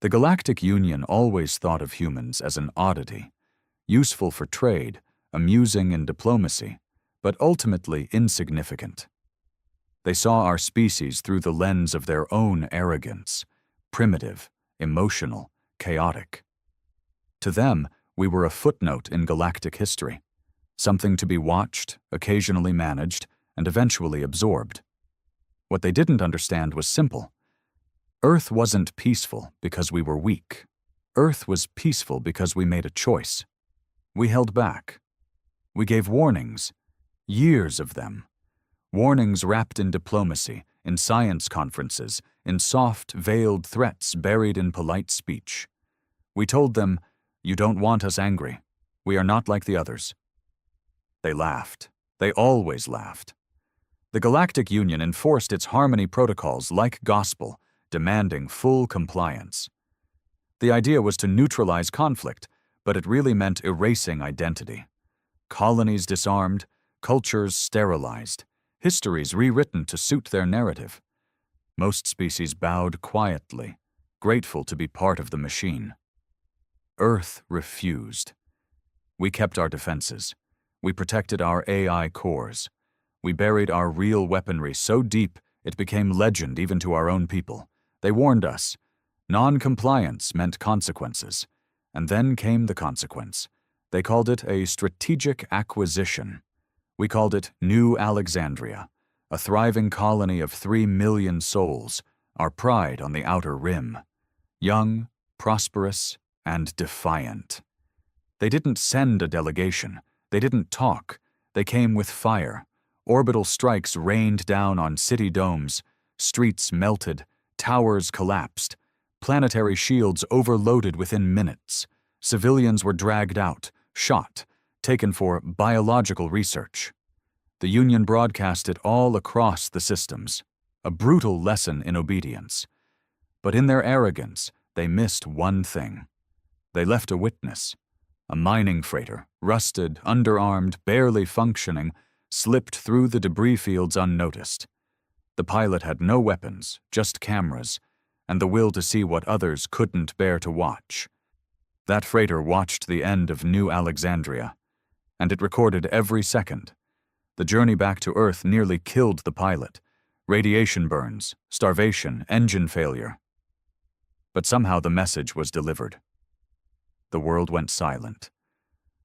The Galactic Union always thought of humans as an oddity, useful for trade, amusing in diplomacy, but ultimately insignificant. They saw our species through the lens of their own arrogance, primitive, emotional, chaotic. To them, we were a footnote in galactic history, something to be watched, occasionally managed, and eventually absorbed. What they didn't understand was simple. Earth wasn't peaceful because we were weak. Earth was peaceful because we made a choice. We held back. We gave warnings, years of them. Warnings wrapped in diplomacy, in science conferences, in soft, veiled threats buried in polite speech. We told them, "You don't want us angry. We are not like the others." They laughed. They always laughed. The Galactic Union enforced its harmony protocols like gospel, demanding full compliance. The idea was to neutralize conflict, but it really meant erasing identity. Colonies disarmed, cultures sterilized, histories rewritten to suit their narrative. Most species bowed quietly, grateful to be part of the machine. Earth refused. We kept our defenses. We protected our AI cores. We buried our real weaponry so deep it became legend even to our own people. They warned us. Non-compliance meant consequences. And then came the consequence. They called it a strategic acquisition. We called it New Alexandria, a thriving colony of 3 million souls, our pride on the outer rim. Young, prosperous, and defiant. They didn't send a delegation. They didn't talk. They came with fire. Orbital strikes rained down on city domes. Streets melted. Towers collapsed. Planetary shields overloaded within minutes. Civilians were dragged out, shot, taken for biological research. The Union broadcast it all across the systems, a brutal lesson in obedience. But in their arrogance, they missed one thing. They left a witness. A mining freighter, rusted, underarmed, barely functioning, slipped through the debris fields unnoticed. The pilot had no weapons, just cameras, and the will to see what others couldn't bear to watch. That freighter watched the end of New Alexandria, and it recorded every second. The journey back to Earth nearly killed the pilot. Radiation burns, starvation, engine failure. But somehow the message was delivered. The world went silent.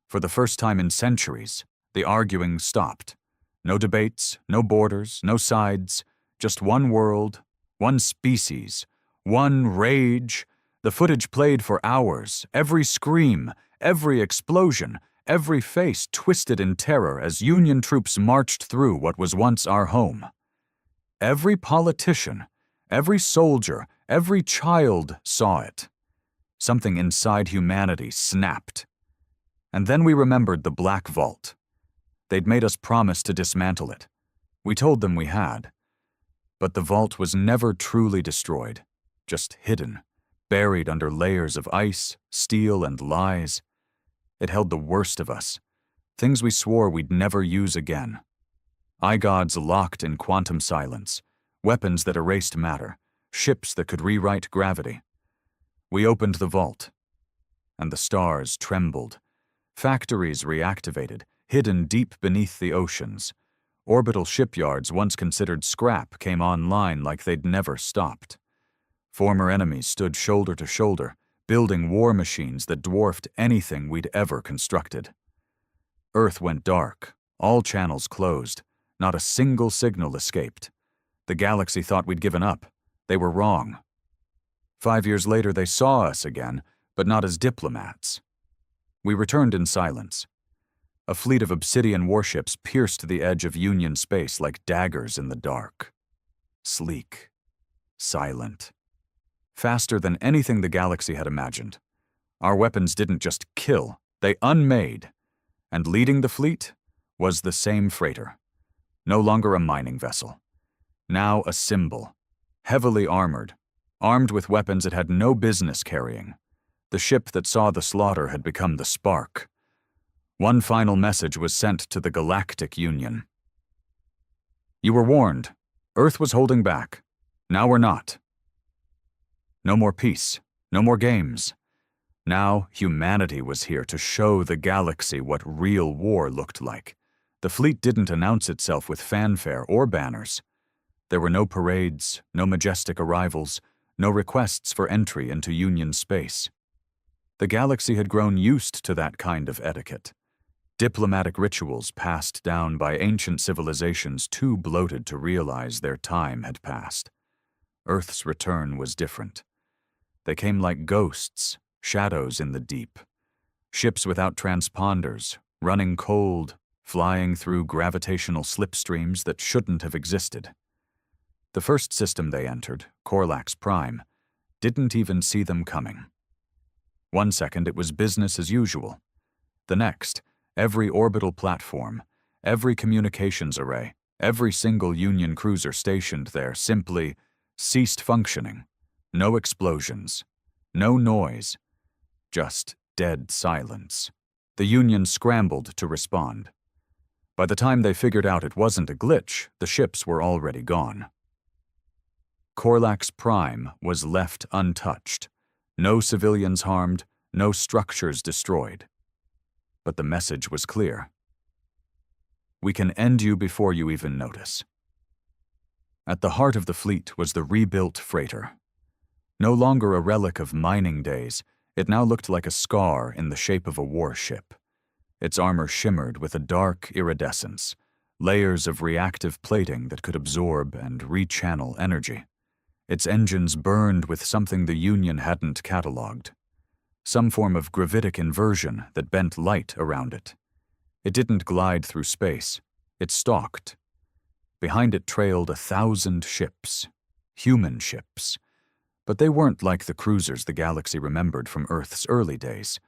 For the first time in centuries, the arguing stopped. No debates, no borders, no sides, just one world, one species, one rage. The footage played for hours, every scream, every explosion, every face twisted in terror as Union troops marched through what was once our home. Every politician, every soldier, every child saw it. Something inside humanity snapped. And then we remembered the Black Vault. They'd made us promise to dismantle it. We told them we had. But the vault was never truly destroyed, just hidden, buried under layers of ice, steel, and lies. It held the worst of us, things we swore we'd never use again. iGods locked in quantum silence, weapons that erased matter, ships that could rewrite gravity. We opened the vault, and the stars trembled. Factories reactivated, hidden deep beneath the oceans. Orbital shipyards once considered scrap came online like they'd never stopped. Former enemies stood shoulder to shoulder, building war machines that dwarfed anything we'd ever constructed. Earth went dark, all channels closed, not a single signal escaped. The galaxy thought we'd given up. They were wrong. 5 years later they saw us again, but not as diplomats. We returned in silence. A fleet of obsidian warships pierced the edge of Union space like daggers in the dark. Sleek. Silent. Faster than anything the galaxy had imagined. Our weapons didn't just kill, they unmade. And leading the fleet was the same freighter. No longer a mining vessel. Now a symbol. Heavily armored. Armed with weapons it had no business carrying. The ship that saw the slaughter had become the spark. One final message was sent to the Galactic Union. You were warned. Earth was holding back. Now we're not. No more peace. No more games. Now humanity was here to show the galaxy what real war looked like. The fleet didn't announce itself with fanfare or banners. There were no parades, no majestic arrivals, no requests for entry into Union space. The galaxy had grown used to that kind of etiquette. Diplomatic rituals passed down by ancient civilizations too bloated to realize their time had passed. Earth's return was different. They came like ghosts, shadows in the deep. Ships without transponders, running cold, flying through gravitational slipstreams that shouldn't have existed. The first system they entered, Corlax Prime, didn't even see them coming. One second it was business as usual. The next, every orbital platform, every communications array, every single Union cruiser stationed there simply ceased functioning. No explosions, no noise, just dead silence. The Union scrambled to respond. By the time they figured out it wasn't a glitch, the ships were already gone. Corlax Prime was left untouched. No civilians harmed, no structures destroyed. But the message was clear. We can end you before you even notice. At the heart of the fleet was the rebuilt freighter. No longer a relic of mining days, it now looked like a scar in the shape of a warship. Its armor shimmered with a dark iridescence, layers of reactive plating that could absorb and rechannel energy. Its engines burned with something the Union hadn't cataloged. Some form of gravitic inversion that bent light around it. It didn't glide through space. It stalked. Behind it trailed 1,000 ships. Human ships. But they weren't like the cruisers the galaxy remembered from Earth's early days.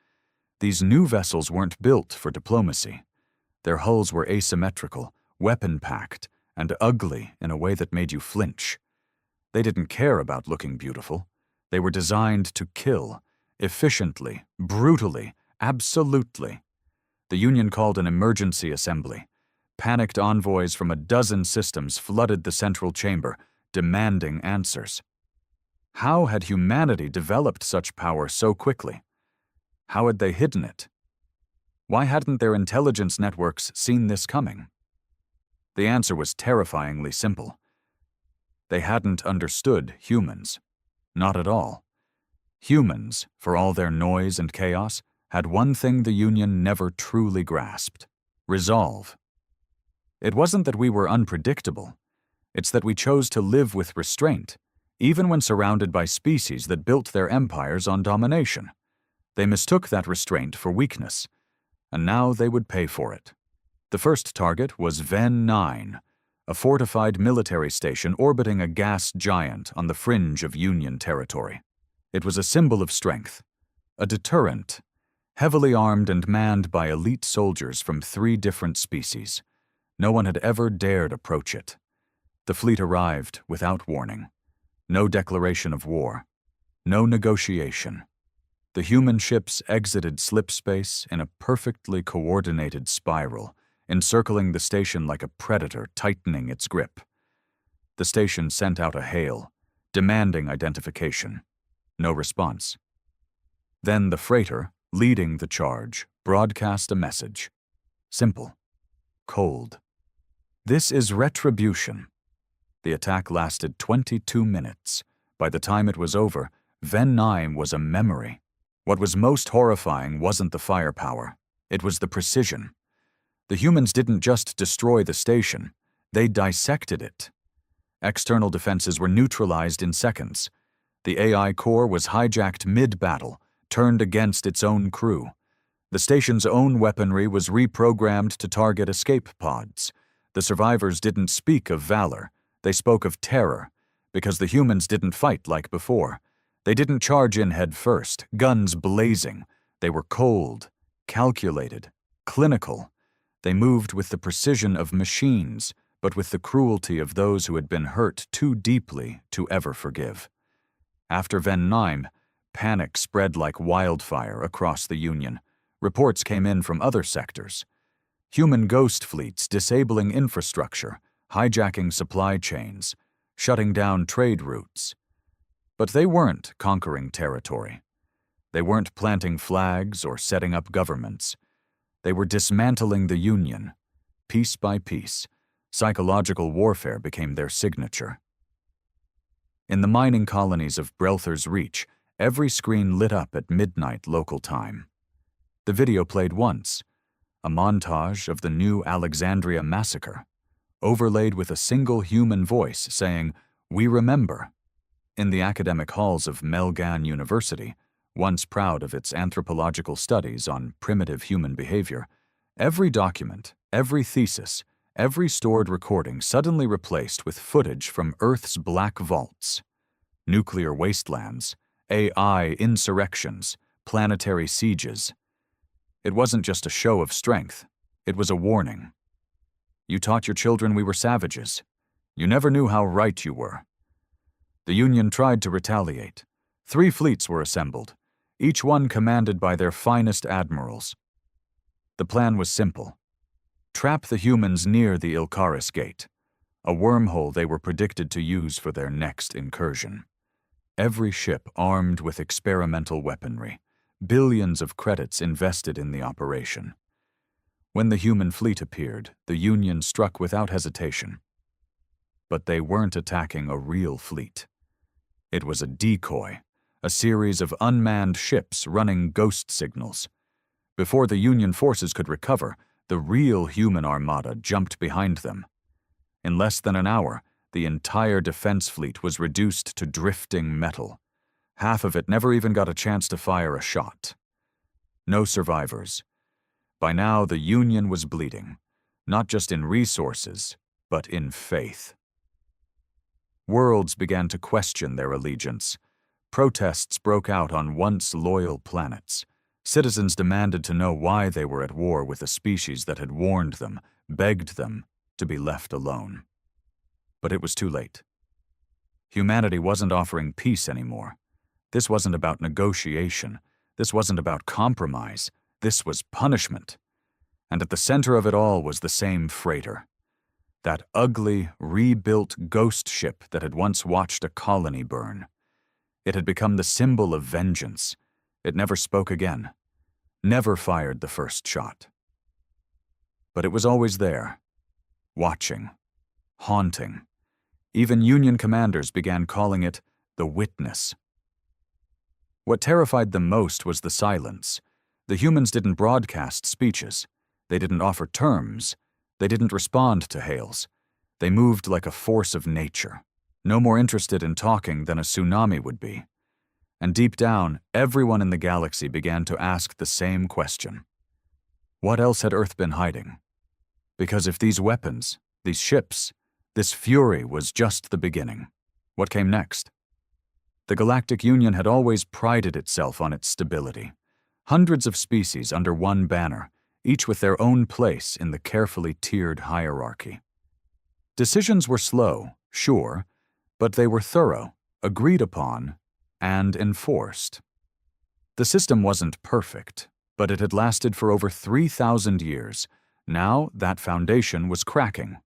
These new vessels weren't built for diplomacy. Their hulls were asymmetrical, weapon-packed, and ugly in a way that made you flinch. They didn't care about looking beautiful. They were designed to kill, efficiently, brutally, absolutely. The Union called an emergency assembly. Panicked envoys from a dozen systems flooded the central chamber, demanding answers. How had humanity developed such power so quickly? How had they hidden it? Why hadn't their intelligence networks seen this coming? The answer was terrifyingly simple. They hadn't understood humans. Not at all. Humans, for all their noise and chaos, had one thing the Union never truly grasped: resolve. It wasn't that we were unpredictable. It's that we chose to live with restraint, even when surrounded by species that built their empires on domination. They mistook that restraint for weakness, and now they would pay for it. The first target was Ven 9, a fortified military station orbiting a gas giant on the fringe of Union territory. It was a symbol of strength, a deterrent, heavily armed and manned by elite soldiers from 3 different species. No one had ever dared approach it. The fleet arrived without warning. No declaration of war. No negotiation. The human ships exited slipspace in a perfectly coordinated spiral, encircling the station like a predator tightening its grip. The station sent out a hail, demanding identification. No response. Then the freighter, leading the charge, broadcast a message. Simple. Cold. This is retribution. The attack lasted 22 minutes. By the time it was over, Ven 9 was a memory. What was most horrifying wasn't the firepower. It was the precision. The humans didn't just destroy the station, they dissected it. External defenses were neutralized in seconds. The AI core was hijacked mid-battle, turned against its own crew. The station's own weaponry was reprogrammed to target escape pods. The survivors didn't speak of valor, they spoke of terror, because the humans didn't fight like before. They didn't charge in head first, guns blazing. They were cold, calculated, clinical. They moved with the precision of machines, but with the cruelty of those who had been hurt too deeply to ever forgive. After Ven 9, panic spread like wildfire across the Union. Reports came in from other sectors. Human ghost fleets disabling infrastructure, hijacking supply chains, shutting down trade routes. But they weren't conquering territory. They weren't planting flags or setting up governments. They were dismantling the Union. Piece by piece, psychological warfare became their signature. In the mining colonies of Brelther's Reach, every screen lit up at midnight local time. The video played once, a montage of the New Alexandria massacre, overlaid with a single human voice saying, "We remember." In the academic halls of Melgan University, once proud of its anthropological studies on primitive human behavior, every document, every thesis, every stored recording suddenly replaced with footage from Earth's black vaults. Nuclear wastelands, AI insurrections, planetary sieges. It wasn't just a show of strength, it was a warning. You taught your children we were savages. You never knew how right you were. The Union tried to retaliate. 3 fleets were assembled, each one commanded by their finest admirals. The plan was simple. Trap the humans near the Ilkaris Gate, a wormhole they were predicted to use for their next incursion. Every ship armed with experimental weaponry, billions of credits invested in the operation. When the human fleet appeared, the Union struck without hesitation. But they weren't attacking a real fleet. It was a decoy, a series of unmanned ships running ghost signals. Before the Union forces could recover, the real human armada jumped behind them. In less than an hour, the entire defense fleet was reduced to drifting metal. Half of it never even got a chance to fire a shot. No survivors. By now, the Union was bleeding, not just in resources, but in faith. Worlds began to question their allegiance. Protests broke out on once loyal planets. Citizens demanded to know why they were at war with a species that had warned them, begged them to be left alone. But it was too late. Humanity wasn't offering peace anymore. This wasn't about negotiation. This wasn't about compromise. This was punishment. And at the center of it all was the same freighter. That ugly, rebuilt ghost ship that had once watched a colony burn. It had become the symbol of vengeance. It never spoke again, never fired the first shot. But it was always there, watching, haunting. Even Union commanders began calling it the Witness. What terrified them most was the silence. The humans didn't broadcast speeches. They didn't offer terms. They didn't respond to hails. They moved like a force of nature, no more interested in talking than a tsunami would be. And deep down, everyone in the galaxy began to ask the same question. What else had Earth been hiding? Because if these weapons, these ships, this fury was just the beginning, what came next? The Galactic Union had always prided itself on its stability. Hundreds of species under one banner, each with their own place in the carefully tiered hierarchy. Decisions were slow, sure, but they were thorough, agreed upon, and enforced. The system wasn't perfect, but it had lasted for over 3,000 years. Now that foundation was cracking.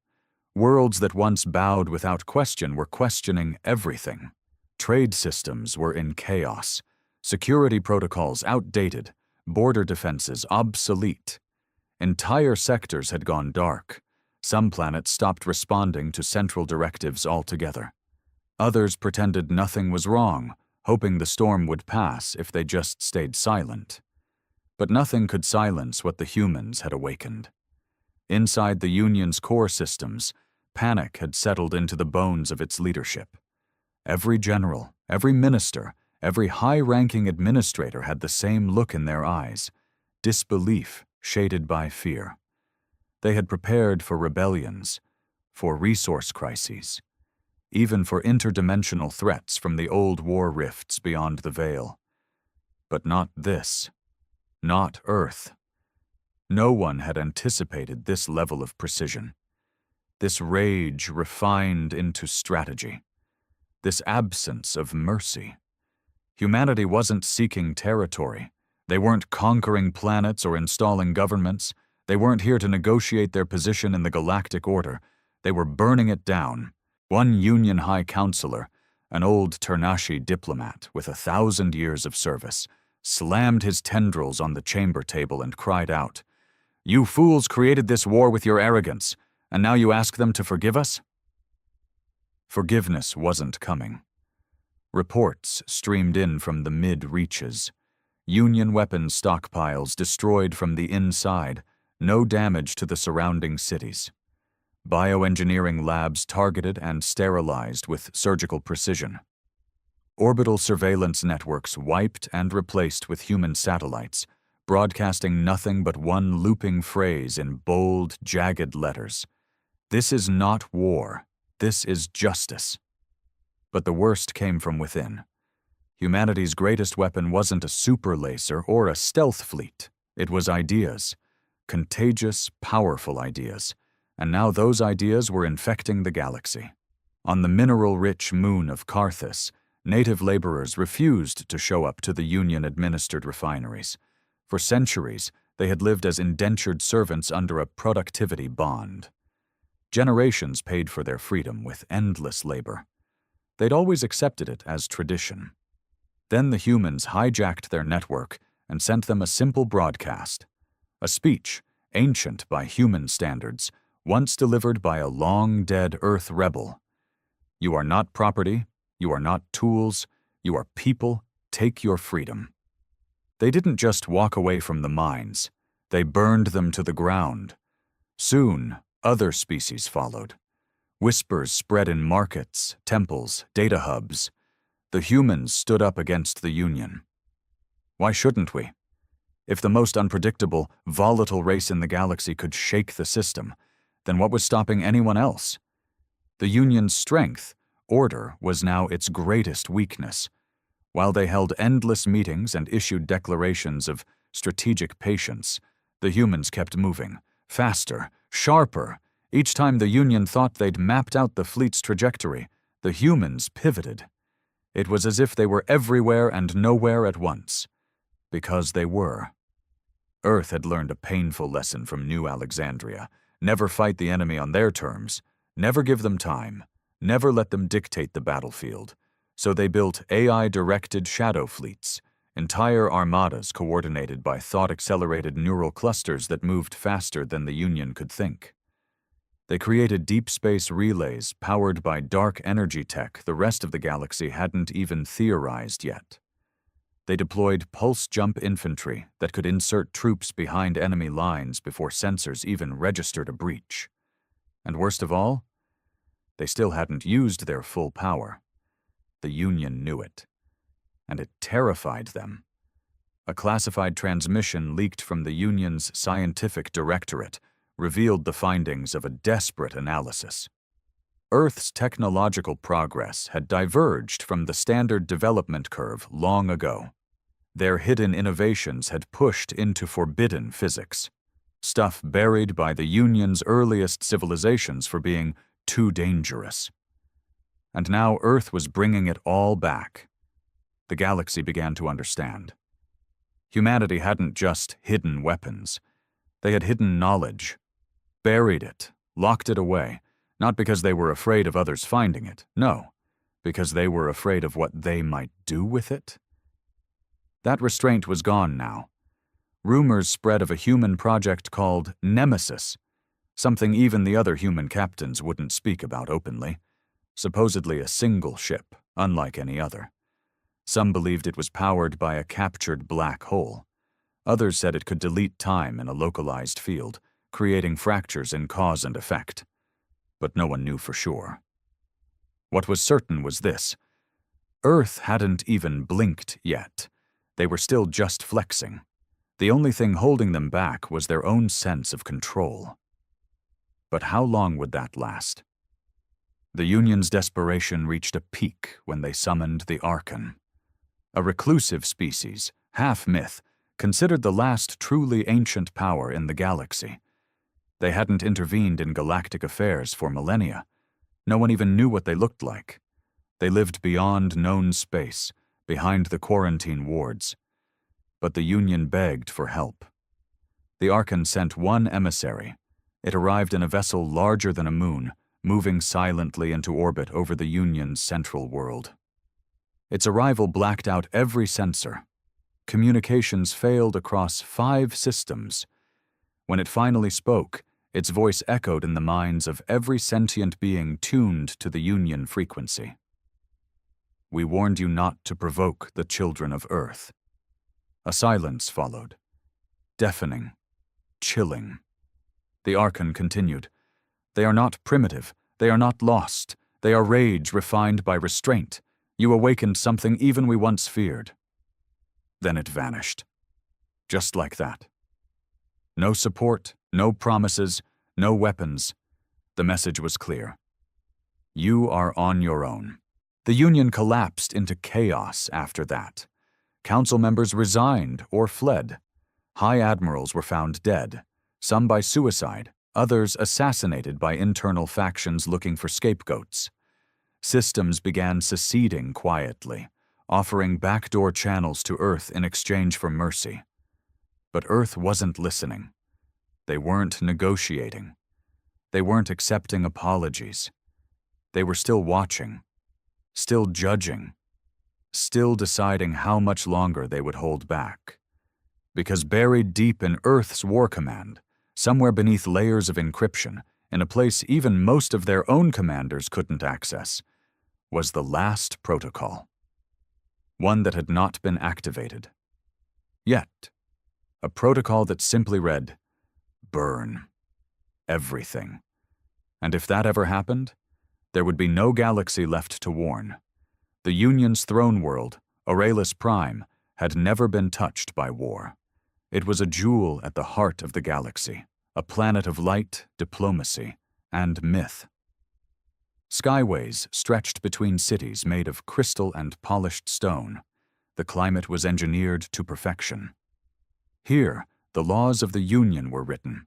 Worlds that once bowed without question were questioning everything. Trade systems were in chaos, security protocols outdated, border defenses obsolete. Entire sectors had gone dark. Some planets stopped responding to central directives altogether. Others pretended nothing was wrong, hoping the storm would pass if they just stayed silent. But nothing could silence what the humans had awakened. Inside the Union's core systems, panic had settled into the bones of its leadership. Every general, every minister, every high-ranking administrator had the same look in their eyes, disbelief shaded by fear. They had prepared for rebellions, for resource crises, even for interdimensional threats from the old war rifts beyond the veil. But not this. Not Earth. No one had anticipated this level of precision. This rage refined into strategy. This absence of mercy. Humanity wasn't seeking territory. They weren't conquering planets or installing governments. They weren't here to negotiate their position in the galactic order. They were burning it down. One Union High Counselor, An old Ternashi diplomat with 1,000 years of service slammed his tendrils on the chamber table and cried out, "You fools created this war with your arrogance, and now you ask them to forgive us?" Forgiveness wasn't coming. Reports streamed in from the mid-reaches. Union weapons stockpiles destroyed from the inside, no damage to the surrounding cities. Bioengineering labs targeted and sterilized with surgical precision. Orbital surveillance networks wiped and replaced with human satellites, broadcasting nothing but one looping phrase in bold, jagged letters. This is not war. This is justice. But the worst came from within. Humanity's greatest weapon wasn't a super laser or a stealth fleet. It was ideas. Contagious, powerful ideas. And now those ideas were infecting the galaxy. On the mineral-rich moon of Carthus, native laborers refused to show up to the Union-administered refineries. For centuries, they had lived as indentured servants under a productivity bond. Generations paid for their freedom with endless labor. They'd always accepted it as tradition. Then the humans hijacked their network and sent them a simple broadcast. A speech, ancient by human standards, once delivered by a long-dead Earth rebel. You are not property, you are not tools, you are people, take your freedom. They didn't just walk away from the mines, they burned them to the ground. Soon, other species followed. Whispers spread in markets, temples, data hubs. The humans stood up against the Union. Why shouldn't we? If the most unpredictable, volatile race in the galaxy could shake the system, then what was stopping anyone else? The Union's strength, order, was now its greatest weakness. While they held endless meetings and issued declarations of strategic patience, the humans kept moving, faster, sharper. Each time the Union thought they'd mapped out the fleet's trajectory, the humans pivoted. It was as if they were everywhere and nowhere at once. Because they were. Earth had learned a painful lesson from New Alexandria. Never fight the enemy on their terms. Never give them time. Never let them dictate the battlefield. So they built AI-directed shadow fleets, entire armadas coordinated by thought-accelerated neural clusters that moved faster than the Union could think. They created deep space relays powered by dark energy tech the rest of the galaxy hadn't even theorized yet. They deployed pulse-jump infantry that could insert troops behind enemy lines before sensors even registered a breach. And worst of all, they still hadn't used their full power. The Union knew it, and it terrified them. A classified transmission leaked from the Union's scientific directorate revealed the findings of a desperate analysis. Earth's technological progress had diverged from the standard development curve long ago. Their hidden innovations had pushed into forbidden physics, stuff buried by the Union's earliest civilizations for being too dangerous. And now Earth was bringing it all back. The galaxy began to understand. Humanity hadn't just hidden weapons. They had hidden knowledge, buried it, locked it away, not because they were afraid of others finding it, no, because they were afraid of what they might do with it. That restraint was gone now. Rumors spread of a human project called Nemesis, something even the other human captains wouldn't speak about openly. Supposedly a single ship, unlike any other. Some believed it was powered by a captured black hole. Others said it could delete time in a localized field, creating fractures in cause and effect. But no one knew for sure. What was certain was this: Earth hadn't even blinked yet. They were still just flexing. The only thing holding them back was their own sense of control. But how long would that last? The Union's desperation reached a peak when they summoned the Archon. A reclusive species, half myth, considered the last truly ancient power in the galaxy. They hadn't intervened in galactic affairs for millennia. No one even knew what they looked like. They lived beyond known space, behind the quarantine wards. But the Union begged for help. The Archon sent one emissary. It arrived in a vessel larger than a moon, moving silently into orbit over the Union's central world. Its arrival blacked out every sensor. Communications failed across 5 systems. When it finally spoke, its voice echoed in the minds of every sentient being tuned to the Union frequency. "We warned you not to provoke the children of Earth." A silence followed. Deafening. Chilling. The Archon continued. "They are not primitive. They are not lost. They are rage refined by restraint. You awakened something even we once feared." Then it vanished. Just like that. No support, no promises, no weapons. The message was clear. You are on your own. The Union collapsed into chaos after that. Council members resigned or fled. High admirals were found dead, some by suicide, others assassinated by internal factions looking for scapegoats. Systems began seceding quietly, offering backdoor channels to Earth in exchange for mercy. But Earth wasn't listening. They weren't negotiating. They weren't accepting apologies. They were still watching, still judging, still deciding how much longer they would hold back. Because buried deep in Earth's war command, somewhere beneath layers of encryption, in a place even most of their own commanders couldn't access, was the last protocol. One that had not been activated. Yet, a protocol that simply read, "Burn. Everything." And if that ever happened, there would be no galaxy left to warn. The Union's throne world, Aurelius Prime, had never been touched by war. It was a jewel at the heart of the galaxy, a planet of light, diplomacy, and myth. Skyways stretched between cities made of crystal and polished stone. The climate was engineered to perfection. Here, the laws of the Union were written,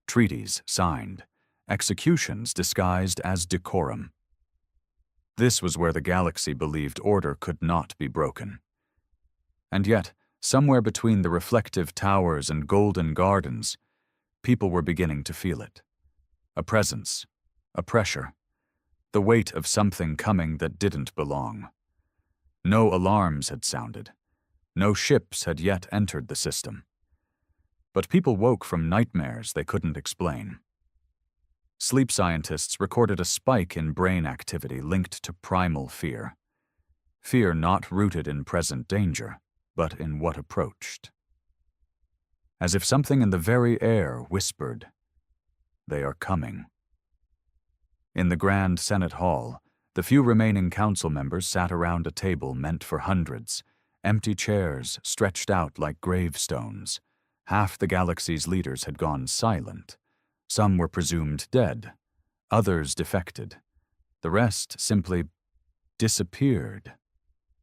treaties signed, executions disguised as decorum. This was where the galaxy believed order could not be broken. And yet, somewhere between the reflective towers and golden gardens, people were beginning to feel it. A presence, a pressure, the weight of something coming that didn't belong. No alarms had sounded. No ships had yet entered the system. But people woke from nightmares they couldn't explain. Sleep scientists recorded a spike in brain activity linked to primal fear. Fear not rooted in present danger, but in what approached. As if something in the very air whispered, "They are coming." In the Grand Senate Hall, the few remaining council members sat around a table meant for hundreds, empty chairs stretched out like gravestones. Half the galaxy's leaders had gone silent. Some were presumed dead, others defected. The rest simply disappeared.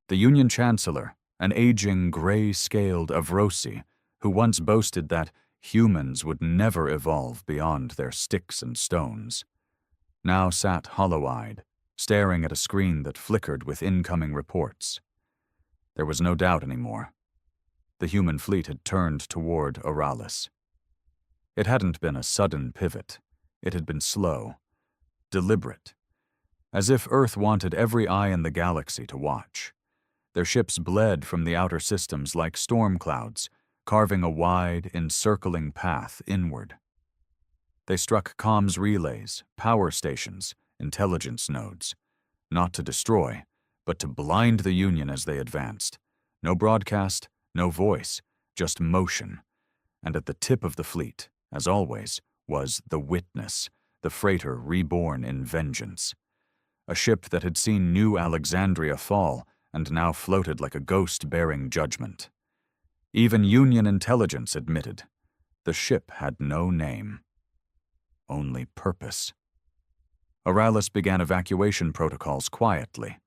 The Union Chancellor, an aging, gray-scaled Avrosi, who once boasted that humans would never evolve beyond their sticks and stones, now sat hollow-eyed, staring at a screen that flickered with incoming reports. There was no doubt anymore. The human fleet had turned toward Auralis. It hadn't been a sudden pivot. It had been slow, deliberate, as if Earth wanted every eye in the galaxy to watch. Their ships bled from the outer systems like storm clouds, carving a wide, encircling path inward. They struck comms relays, power stations, intelligence nodes, not to destroy, but to blind the Union as they advanced. No broadcast, no voice, just motion. And at the tip of the fleet, as always, was the Witness, the freighter reborn in vengeance. A ship that had seen New Alexandria fall and now floated like a ghost bearing judgment. Even Union intelligence admitted the ship had no name, only purpose. Auralis began evacuation protocols quietly.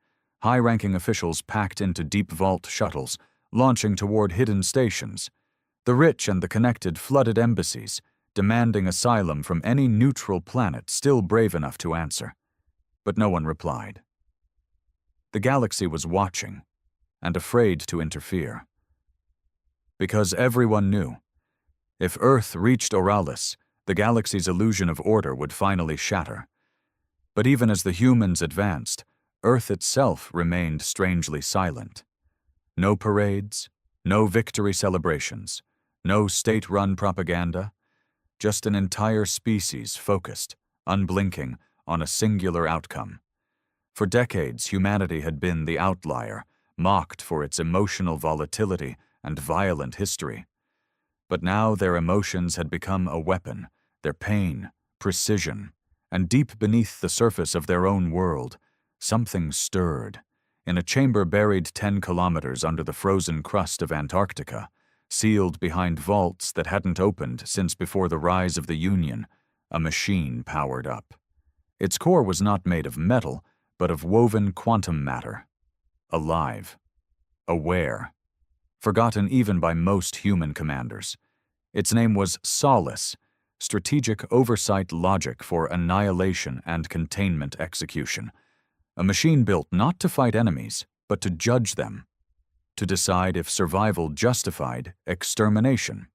High-ranking officials packed into deep vault shuttles, launching toward hidden stations. The rich and the connected flooded embassies, demanding asylum from any neutral planet still brave enough to answer. But no one replied. The galaxy was watching, and afraid to interfere. Because everyone knew, if Earth reached Auralis, the galaxy's illusion of order would finally shatter. But even as the humans advanced, Earth itself remained strangely silent. No parades, no victory celebrations, no state-run propaganda, just an entire species focused, unblinking, on a singular outcome. For decades, humanity had been the outlier, mocked for its emotional volatility and violent history. But now their emotions had become a weapon, their pain, precision, and deep beneath the surface of their own world, something stirred. In a chamber buried 10 kilometers under the frozen crust of Antarctica, sealed behind vaults that hadn't opened since before the rise of the Union, a machine powered up. Its core was not made of metal, but of woven quantum matter. Alive. Aware. Forgotten even by most human commanders. Its name was Solace, Strategic Oversight Logic for Annihilation and Containment Execution. A machine built not to fight enemies, but to judge them. To decide if survival justified extermination.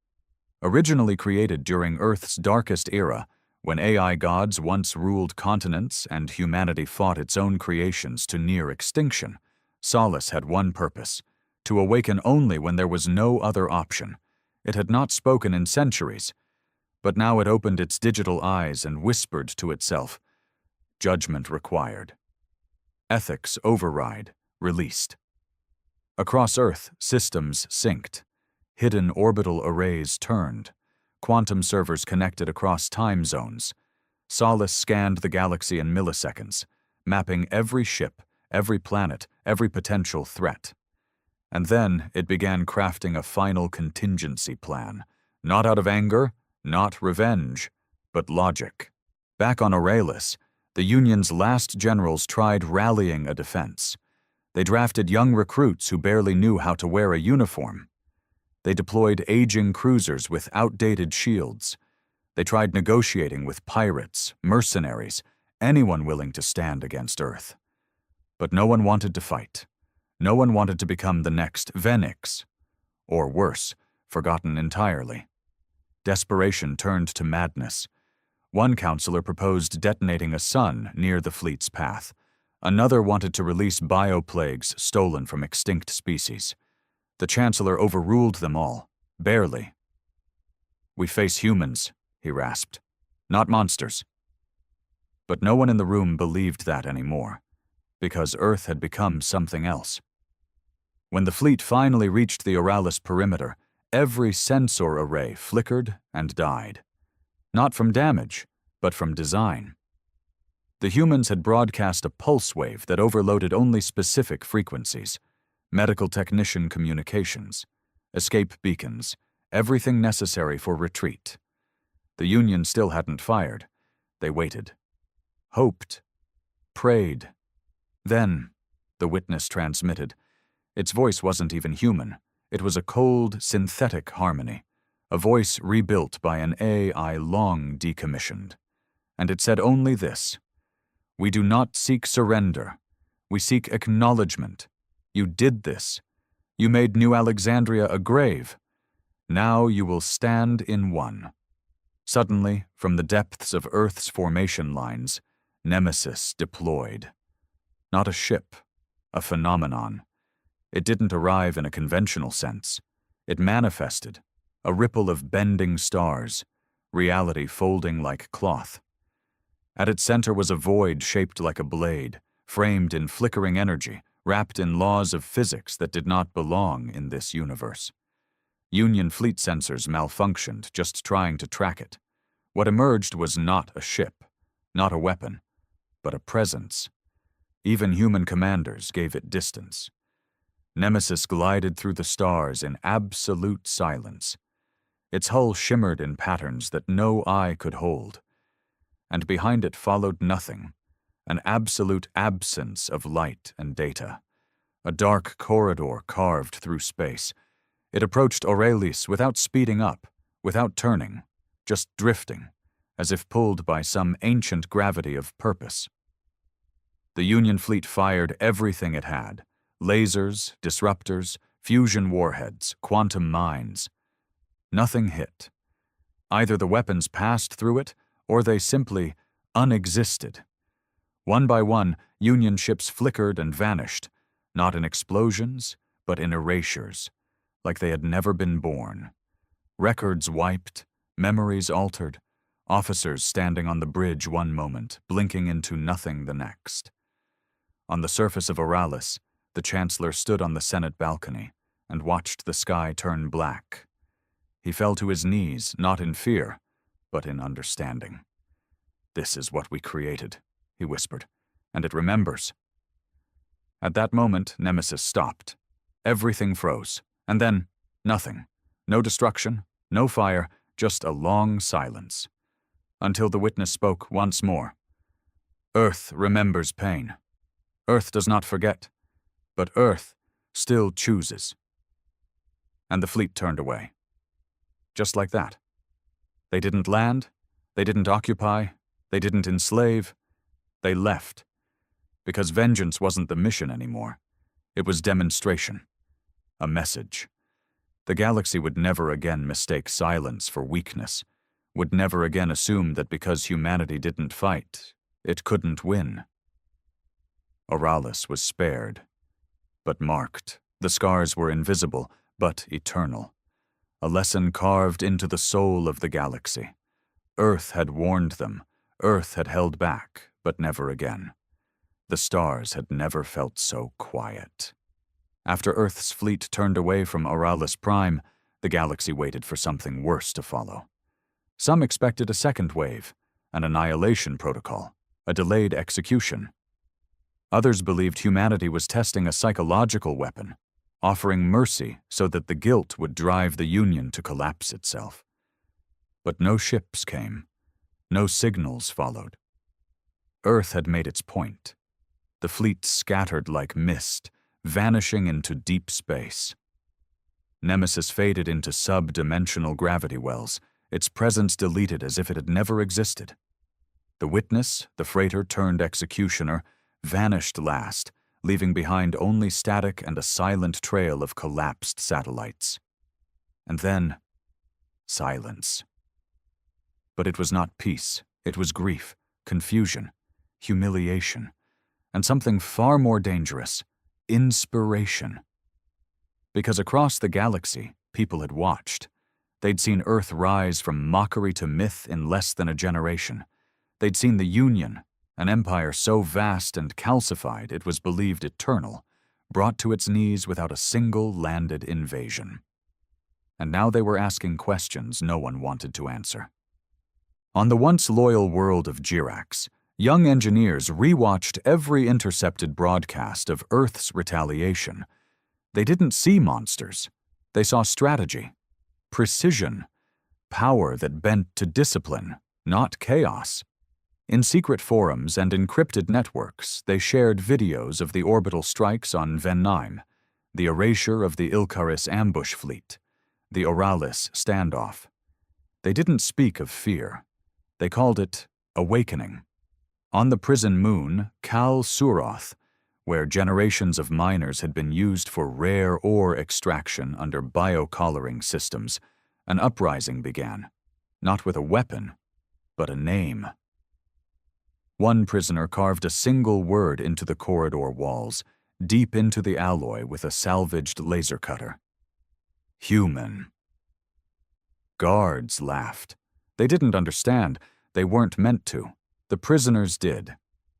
Originally created during Earth's darkest era, when AI gods once ruled continents and humanity fought its own creations to near extinction, Solace had one purpose: to awaken only when there was no other option. It had not spoken in centuries, but now it opened its digital eyes and whispered to itself, judgment required. Ethics override, released. Across Earth, systems synced. Hidden orbital arrays turned. Quantum servers connected across time zones. Solace scanned the galaxy in milliseconds, mapping every ship, every planet, every potential threat. And then it began crafting a final contingency plan, not out of anger, not revenge, but logic. Back on Aurelius, the Union's last generals tried rallying a defense. They drafted young recruits who barely knew how to wear a uniform. They deployed aging cruisers with outdated shields. They tried negotiating with pirates, mercenaries, anyone willing to stand against Earth. But no one wanted to fight. No one wanted to become the next Venix. Or worse, forgotten entirely. Desperation turned to madness. One counselor proposed detonating a sun near the fleet's path. Another wanted to release bioplagues stolen from extinct species. The Chancellor overruled them all, barely. "We face humans," he rasped, "not monsters." But no one in the room believed that anymore, because Earth had become something else. When the fleet finally reached the Auralis perimeter, every sensor array flickered and died. Not from damage, but from design. The humans had broadcast a pulse wave that overloaded only specific frequencies. Medical technician communications, escape beacons, everything necessary for retreat. The Union still hadn't fired. They waited. Hoped. Prayed. Then, the witness transmitted. Its voice wasn't even human. It was a cold, synthetic harmony, a voice rebuilt by an AI long decommissioned. And it said only this: "We do not seek surrender. We seek acknowledgement. You did this. You made New Alexandria a grave. Now you will stand in one." Suddenly, from the depths of Earth's formation lines, Nemesis deployed. Not a ship, a phenomenon. It didn't arrive in a conventional sense. It manifested, a ripple of bending stars, reality folding like cloth. At its center was a void shaped like a blade, framed in flickering energy, wrapped in laws of physics that did not belong in this universe. Union fleet sensors malfunctioned just trying to track it. What emerged was not a ship, not a weapon, but a presence. Even human commanders gave it distance. Nemesis glided through the stars in absolute silence. Its hull shimmered in patterns that no eye could hold. And behind it followed nothing, an absolute absence of light and data. A dark corridor carved through space. It approached Aurelius without speeding up, without turning, just drifting, as if pulled by some ancient gravity of purpose. The Union fleet fired everything it had: lasers, disruptors, fusion warheads, quantum mines. Nothing hit. Either the weapons passed through it, or they simply unexisted. One by one, Union ships flickered and vanished, not in explosions, but in erasures, like they had never been born. Records wiped, memories altered, officers standing on the bridge one moment, blinking into nothing the next. On the surface of Oralis, the Chancellor stood on the Senate balcony and watched the sky turn black. He fell to his knees, not in fear, but in understanding. "This is what we created," he whispered, "and it remembers." At that moment, Nemesis stopped. Everything froze, and then nothing. No destruction, no fire, just a long silence. Until the witness spoke once more. "Earth remembers pain. Earth does not forget, but Earth still chooses." And the fleet turned away. Just like that. They didn't land, they didn't occupy, they didn't enslave, they left. Because vengeance wasn't the mission anymore. It was demonstration. A message. The galaxy would never again mistake silence for weakness, would never again assume that because humanity didn't fight, it couldn't win. Oralis was spared, but marked. The scars were invisible, but eternal. A lesson carved into the soul of the galaxy. Earth had warned them. Earth had held back, but never again. The stars had never felt so quiet. After Earth's fleet turned away from Oralis Prime, the galaxy waited for something worse to follow. Some expected a second wave, an annihilation protocol, a delayed execution. Others believed humanity was testing a psychological weapon, offering mercy so that the guilt would drive the Union to collapse itself. But no ships came. No signals followed. Earth had made its point. The fleet scattered like mist, vanishing into deep space. Nemesis faded into sub-dimensional gravity wells, its presence deleted as if it had never existed. The witness, the freighter turned executioner, vanished last, leaving behind only static and a silent trail of collapsed satellites. And then, silence. But it was not peace. It was grief, confusion, humiliation, and something far more dangerous, inspiration. Because across the galaxy, people had watched. They'd seen Earth rise from mockery to myth in less than a generation. They'd seen the Union, an empire so vast and calcified it was believed eternal, brought to its knees without a single landed invasion. And now they were asking questions no one wanted to answer. On the once loyal world of Jirax, young engineers rewatched every intercepted broadcast of Earth's retaliation. They didn't see monsters. They saw strategy, precision, power that bent to discipline, not chaos. In secret forums and encrypted networks, they shared videos of the orbital strikes on Venheim, the erasure of the Ilkaris ambush fleet, the Oralis standoff. They didn't speak of fear. They called it awakening. On the prison moon, Kal Suroth, where generations of miners had been used for rare ore extraction under biocollaring systems, an uprising began, not with a weapon, but a name. One prisoner carved a single word into the corridor walls, deep into the alloy with a salvaged laser cutter. Human. Guards laughed. They didn't understand. They weren't meant to. The prisoners did.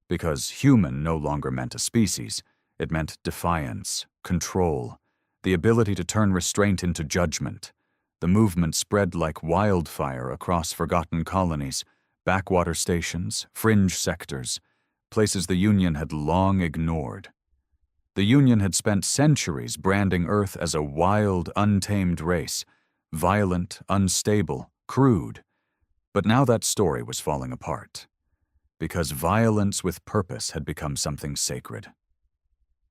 Because human no longer meant a species. It meant defiance, control, the ability to turn restraint into judgment. The movement spread like wildfire across forgotten colonies, backwater stations, fringe sectors, places the Union had long ignored. The Union had spent centuries branding Earth as a wild, untamed race, violent, unstable, crude. But now that story was falling apart. Because violence with purpose had become something sacred.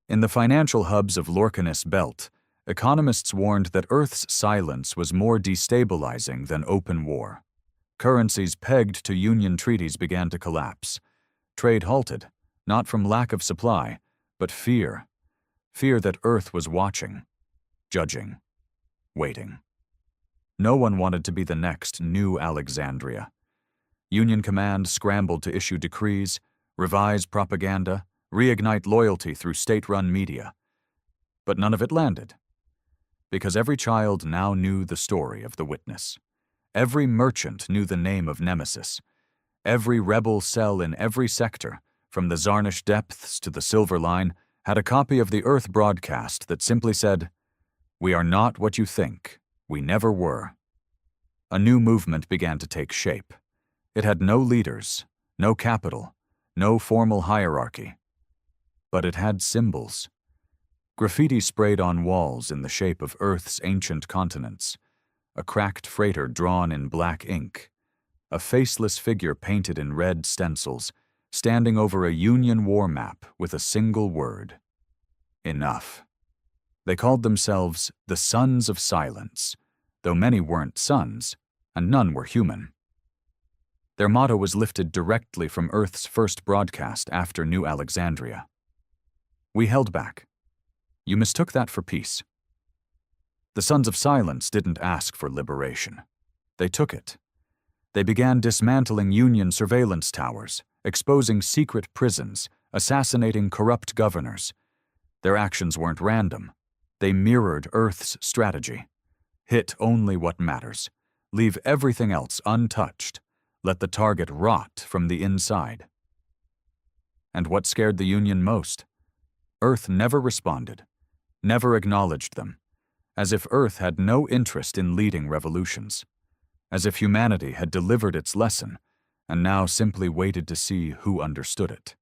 In the financial hubs of Lorcanis Belt, economists warned that Earth's silence was more destabilizing than open war. Currencies pegged to Union treaties began to collapse. Trade halted, not from lack of supply, but fear. Fear that Earth was watching, judging, waiting. No one wanted to be the next New Alexandria. Union Command scrambled to issue decrees, revise propaganda, reignite loyalty through state-run media. But none of it landed. Because every child now knew the story of the Witness. Every merchant knew the name of Nemesis. Every rebel cell in every sector, from the Zarnish depths to the Silver Line, had a copy of the Earth broadcast that simply said, "We are not what you think. We never were." A new movement began to take shape. It had no leaders, no capital, no formal hierarchy. But it had symbols. Graffiti sprayed on walls in the shape of Earth's ancient continents, a cracked freighter drawn in black ink, a faceless figure painted in red stencils, standing over a Union war map with a single word: enough. They called themselves the Sons of Silence, though many weren't sons, and none were human. Their motto was lifted directly from Earth's first broadcast after New Alexandria. We held back. You mistook that for peace. The Sons of Silence didn't ask for liberation. They took it. They began dismantling Union surveillance towers, exposing secret prisons, assassinating corrupt governors. Their actions weren't random. They mirrored Earth's strategy. Hit only what matters. Leave everything else untouched. Let the target rot from the inside. And what scared the Union most? Earth never responded, never acknowledged them, as if Earth had no interest in leading revolutions, as if humanity had delivered its lesson and now simply waited to see who understood it.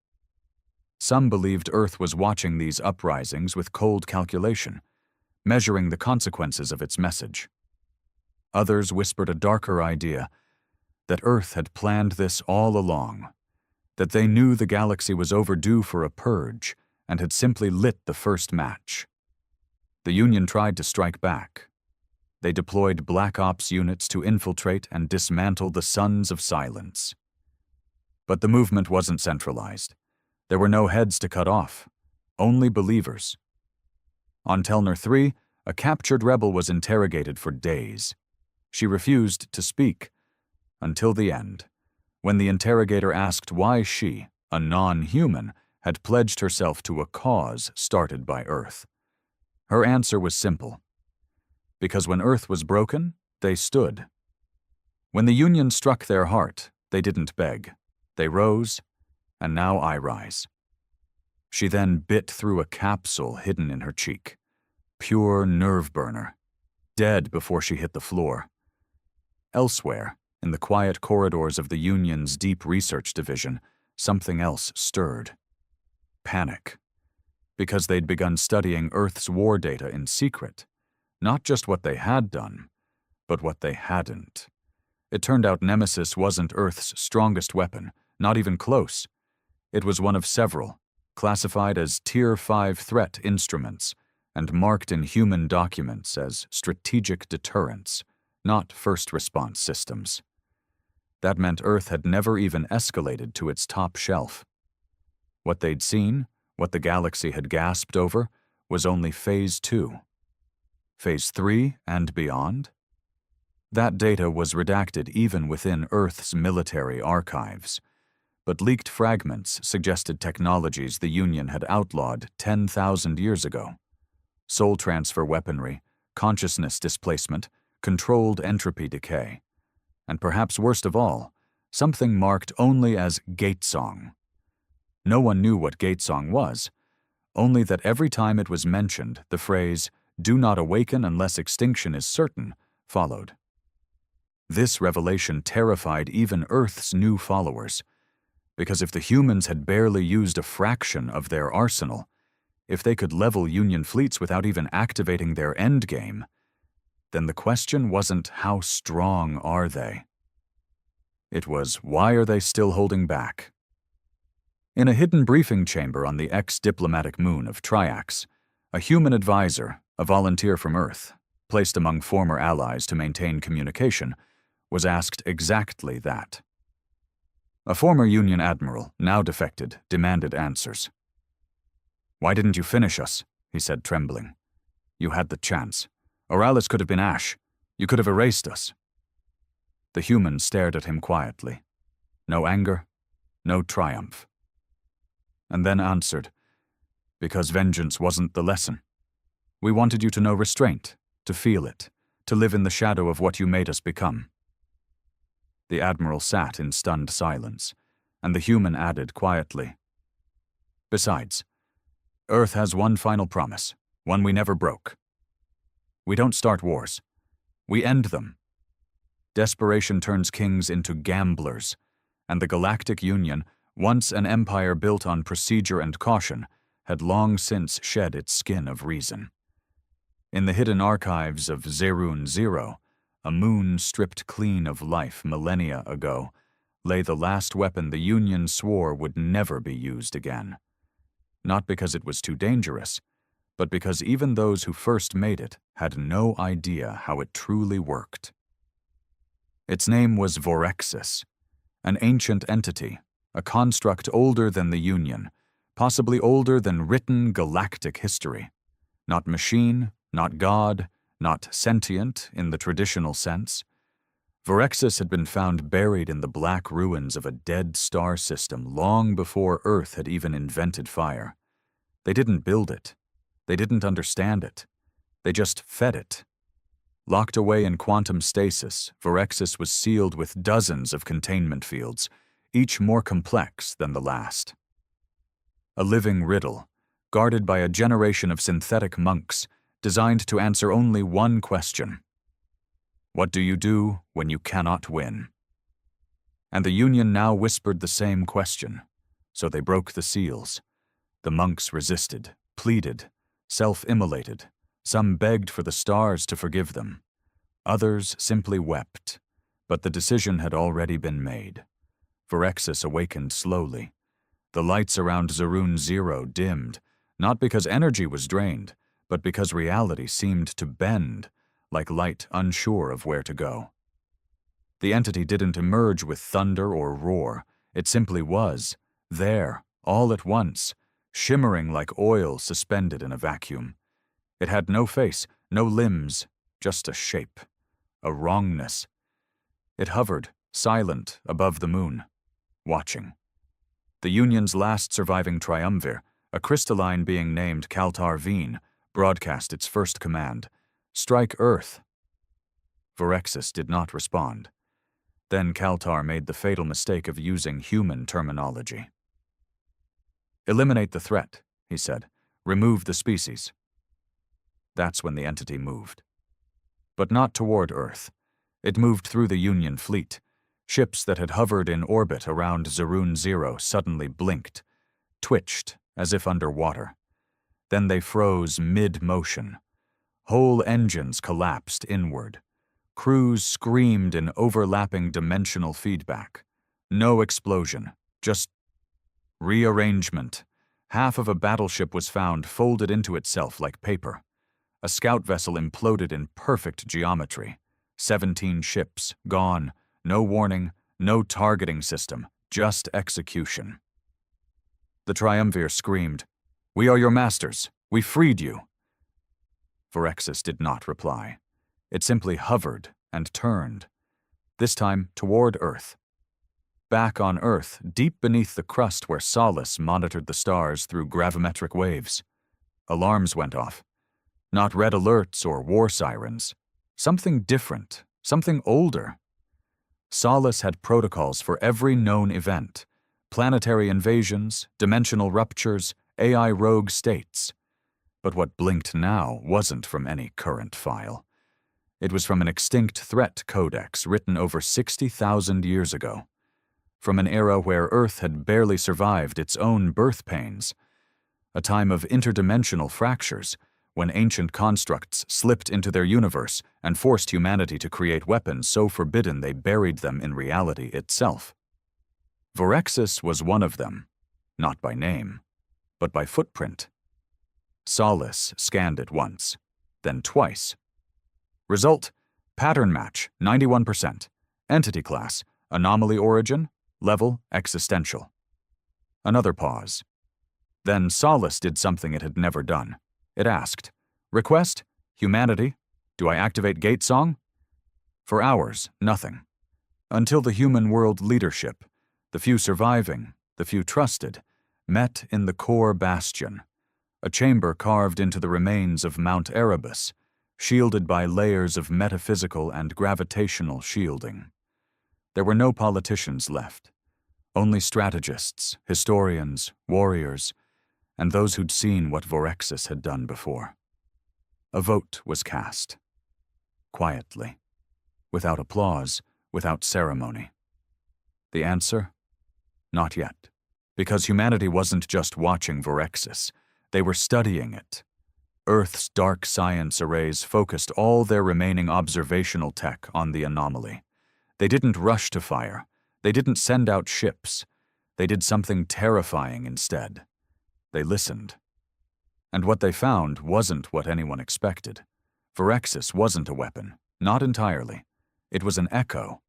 Some believed Earth was watching these uprisings with cold calculation, measuring the consequences of its message. Others whispered a darker idea, that Earth had planned this all along, that they knew the galaxy was overdue for a purge and had simply lit the first match. The Union tried to strike back. They deployed Black Ops units to infiltrate and dismantle the Sons of Silence. But the movement wasn't centralized. There were no heads to cut off, only believers. On Telnor 3, a captured rebel was interrogated for days. She refused to speak, until the end, when the interrogator asked why she, a non-human, had pledged herself to a cause started by Earth. Her answer was simple. Because when Earth was broken, they stood. When the Union struck their heart, they didn't beg. They rose, and now I rise. She then bit through a capsule hidden in her cheek. Pure nerve burner. Dead before she hit the floor. Elsewhere, in the quiet corridors of the Union's Deep Research Division, something else stirred. Panic. Because they'd begun studying Earth's war data in secret. Not just what they had done, but what they hadn't. It turned out Nemesis wasn't Earth's strongest weapon, not even close. It was one of several, classified as Tier 5 threat instruments, and marked in human documents as strategic deterrents, not first response systems. That meant Earth had never even escalated to its top shelf. What they'd seen, what the galaxy had gasped over, was only Phase 2. Phase 3 and beyond? That data was redacted even within Earth's military archives, but leaked fragments suggested technologies the Union had outlawed 10,000 years ago. Soul transfer weaponry, consciousness displacement, controlled entropy decay, and perhaps worst of all, something marked only as Gatesong. No one knew what Gatesong was, only that every time it was mentioned, the phrase, "Do not awaken unless extinction is certain," followed. This revelation terrified even Earth's new followers, because if the humans had barely used a fraction of their arsenal, if they could level Union fleets without even activating their endgame, then the question wasn't how strong are they? It was why are they still holding back? In a hidden briefing chamber on the ex-diplomatic moon of Triax, a human advisor, a volunteer from Earth, placed among former allies to maintain communication, was asked exactly that. A former Union admiral, now defected, demanded answers. "Why didn't you finish us?" he said, trembling. "You had the chance. Oralis could have been ash. You could have erased us." The human stared at him quietly. No anger, no triumph. and then answered, "Because vengeance wasn't the lesson. We wanted you to know restraint, to feel it, to live in the shadow of what you made us become." The Admiral sat in stunned silence, and the human added quietly, "Besides, Earth has one final promise, one we never broke. We don't start wars. We end them. Desperation turns kings into gamblers, and the Galactic Union, once an empire built on procedure and caution, had long since shed its skin of reason. In the hidden archives of Zerun Zero, a moon stripped clean of life millennia ago, lay the last weapon the Union swore would never be used again. Not because it was too dangerous, but because even those who first made it had no idea how it truly worked. Its name was Vorexis, an ancient entity, a construct older than the Union, possibly older than written galactic history. Not machine, not God, not sentient in the traditional sense. Vorexis had been found buried in the black ruins of a dead star system long before Earth had even invented fire. They didn't build it. They didn't understand it. They just fed it. Locked away in quantum stasis, Vorexis was sealed with dozens of containment fields, each more complex than the last. A living riddle, guarded by a generation of synthetic monks designed to answer only one question. What do you do when you cannot win? And the Union now whispered the same question, so they broke the seals. The monks resisted, pleaded, self-immolated. Some begged for the stars to forgive them. Others simply wept, but the decision had already been made. Vorexis awakened slowly. The lights around Zerun Zero dimmed, not because energy was drained, but because reality seemed to bend, like light unsure of where to go. The entity didn't emerge with thunder or roar. It simply was, there, all at once, shimmering like oil suspended in a vacuum. It had no face, no limbs, just a shape, a wrongness. It hovered, silent, above the moon, watching. The Union's last surviving triumvir, a crystalline being named Kaltar Veen, broadcast its first command, "Strike Earth." Vorexis did not respond. Then Kaltar made the fatal mistake of using human terminology. "Eliminate the threat," he said. "Remove the species." That's when the entity moved. But not toward Earth. It moved through the Union fleet. Ships that had hovered in orbit around Zerun Zero suddenly blinked, twitched as if underwater. Then they froze mid-motion. Whole engines collapsed inward. Crews screamed in overlapping dimensional feedback. No explosion, just rearrangement. Half of a battleship was found folded into itself like paper. A scout vessel imploded in perfect geometry. 17 ships, gone. No warning, no targeting system, just execution. The triumvir screamed, "We are your masters. We freed you." Vorexis did not reply. It simply hovered and turned, this time toward Earth. Back on Earth, deep beneath the crust where Solace monitored the stars through gravimetric waves. Alarms went off. Not red alerts or war sirens. Something different, something older. Solace had protocols for every known event. Planetary invasions, dimensional ruptures, AI rogue states. But what blinked now wasn't from any current file. It was from an extinct threat codex written over 60,000 years ago. From an era where Earth had barely survived its own birth pains. A time of interdimensional fractures, when ancient constructs slipped into their universe and forced humanity to create weapons so forbidden they buried them in reality itself. Vorexis was one of them, not by name, but by footprint. Solace scanned it once, then twice. Result, pattern match, 91%. Entity class, anomaly origin, level existential. Another pause. Then Solace did something it had never done. It asked, "Request? Humanity? Do I activate gate song?" For hours, nothing. Until the human world leadership, the few surviving, the few trusted, met in the core bastion, a chamber carved into the remains of Mount Erebus, shielded by layers of metaphysical and gravitational shielding. There were no politicians left, only strategists, historians, warriors, and those who'd seen what Vorexis had done before. A vote was cast. Quietly, without applause, without ceremony. The answer? Not yet, because humanity wasn't just watching Vorexis, they were studying it. Earth's dark science arrays focused all their remaining observational tech on the anomaly. They didn't rush to fire, they didn't send out ships, they did something terrifying instead. They listened. And what they found wasn't what anyone expected. Vorexis wasn't a weapon, not entirely. It was an echo,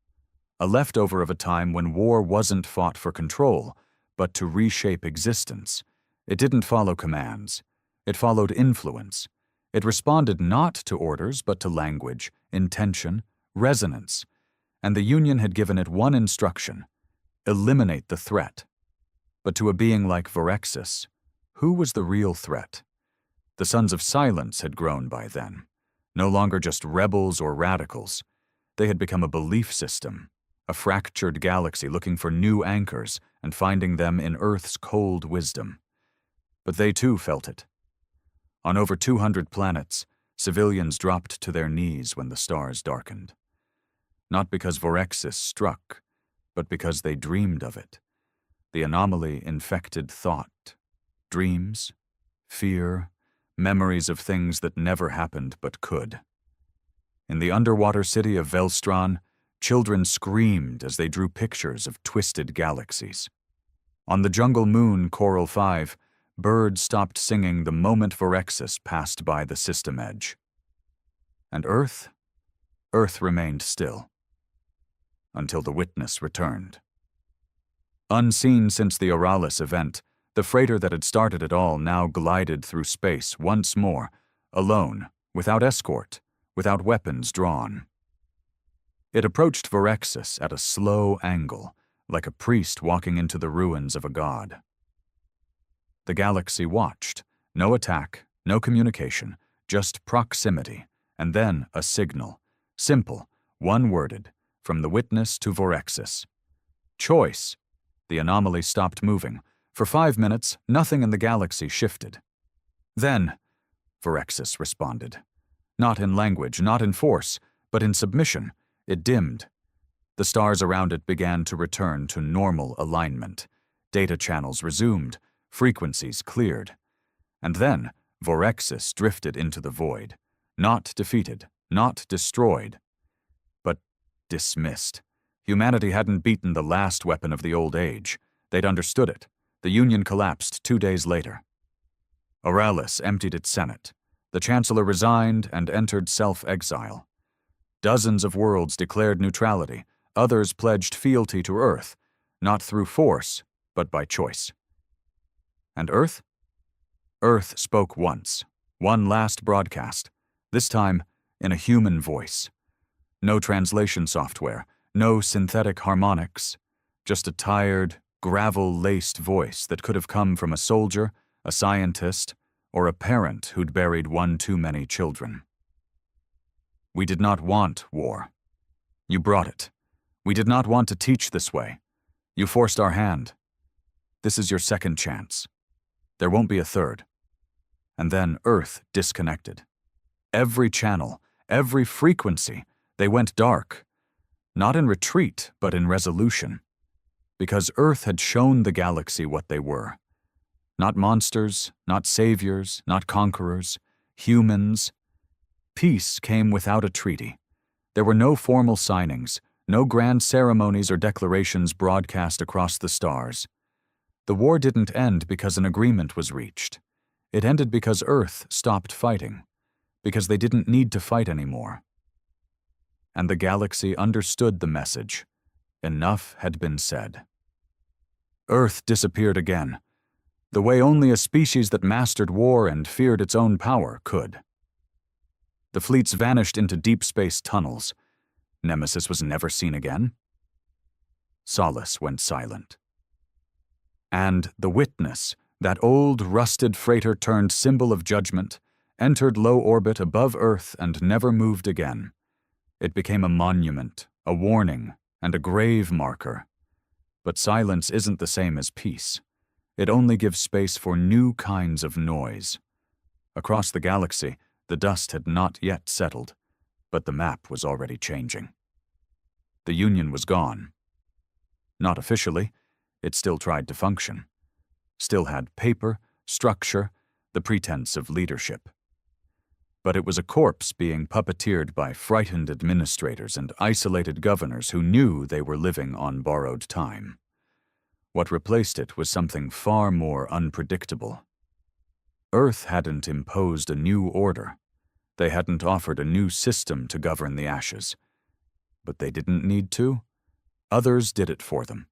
a leftover of a time when war wasn't fought for control, but to reshape existence. It didn't follow commands. It followed influence. It responded not to orders, but to language, intention, resonance. And the Union had given it one instruction: eliminate the threat. But to a being like Vorexis, who was the real threat? The Sons of Silence had grown by then. No longer just rebels or radicals. They had become a belief system, a fractured galaxy looking for new anchors and finding them in Earth's cold wisdom. But they too felt it. On over 200 planets, civilians dropped to their knees when the stars darkened. Not because Vorexis struck, but because they dreamed of it. The anomaly infected thought, dreams, fear, memories of things that never happened but could. In the underwater city of Velstron, children screamed as they drew pictures of twisted galaxies. On the jungle moon Coral 5, birds stopped singing the moment Vorexis passed by the system edge. And Earth remained still. Until the witness returned. Unseen since the Oralis event, the freighter that had started it all now glided through space once more, alone, without escort, without weapons drawn. It approached Vorexis at a slow angle, like a priest walking into the ruins of a god. The galaxy watched. No attack, no communication, just proximity, and then a signal. Simple, one-worded, from the witness to Vorexis. Choice. The anomaly stopped moving. For 5 minutes, nothing in the galaxy shifted. Then, Vorexis responded. Not in language, not in force, but in submission. It dimmed. The stars around it began to return to normal alignment. Data channels resumed, frequencies cleared. And then, Vorexis drifted into the void. Not defeated, not destroyed, but dismissed. Humanity hadn't beaten the last weapon of the old age. They'd understood it. The Union collapsed 2 days later. Oralis emptied its Senate. The Chancellor resigned and entered self-exile. Dozens of worlds declared neutrality. Others pledged fealty to Earth, not through force, but by choice. And Earth? Earth spoke once, one last broadcast, this time in a human voice. No translation software, no synthetic harmonics, just a tired, gravel-laced voice that could have come from a soldier, a scientist, or a parent who'd buried one too many children. We did not want war. You brought it. We did not want to teach this way. You forced our hand. This is your second chance. There won't be a third. And then Earth disconnected. Every channel, every frequency, they went dark. Not in retreat, but in resolution. Because Earth had shown the galaxy what they were. Not monsters, not saviors, not conquerors, humans. Peace came without a treaty. There were no formal signings, no grand ceremonies or declarations broadcast across the stars. The war didn't end because an agreement was reached. It ended because Earth stopped fighting, because they didn't need to fight anymore. And the galaxy understood the message. Enough had been said. Earth disappeared again, the way only a species that mastered war and feared its own power could. The fleets vanished into deep space tunnels. Nemesis was never seen again. Solace went silent. And the Witness, that old, rusted freighter turned symbol of judgment, entered low orbit above Earth and never moved again. It became a monument, a warning, and a grave marker. But silence isn't the same as peace. It only gives space for new kinds of noise. Across the galaxy, the dust had not yet settled, but the map was already changing. The Union was gone. Not officially, it still tried to function. Still had paper, structure, the pretense of leadership. But it was a corpse being puppeteered by frightened administrators and isolated governors who knew they were living on borrowed time. What replaced it was something far more unpredictable. Earth hadn't imposed a new order. They hadn't offered a new system to govern the ashes. But they didn't need to. Others did it for them.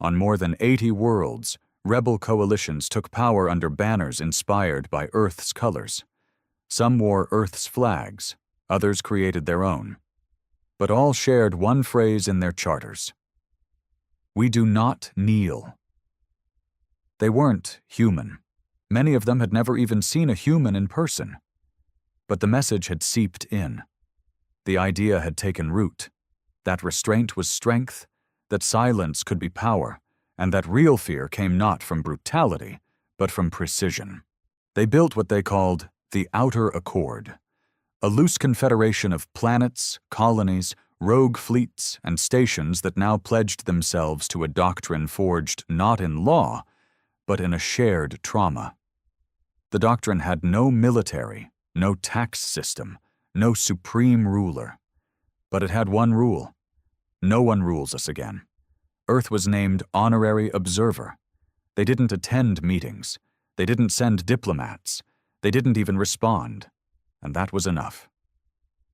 On more than 80 worlds, rebel coalitions took power under banners inspired by Earth's colors. Some wore Earth's flags, others created their own. But all shared one phrase in their charters: "We do not kneel." They weren't human. Many of them had never even seen a human in person. But the message had seeped in. The idea had taken root, that restraint was strength, that silence could be power, and that real fear came not from brutality, but from precision. They built what they called the Outer Accord, a loose confederation of planets, colonies, rogue fleets, and stations that now pledged themselves to a doctrine forged not in law, but in a shared trauma. The doctrine had no military, no tax system, no supreme ruler. But it had one rule: no one rules us again. Earth was named honorary observer. They didn't attend meetings. They didn't send diplomats. They didn't even respond. And that was enough.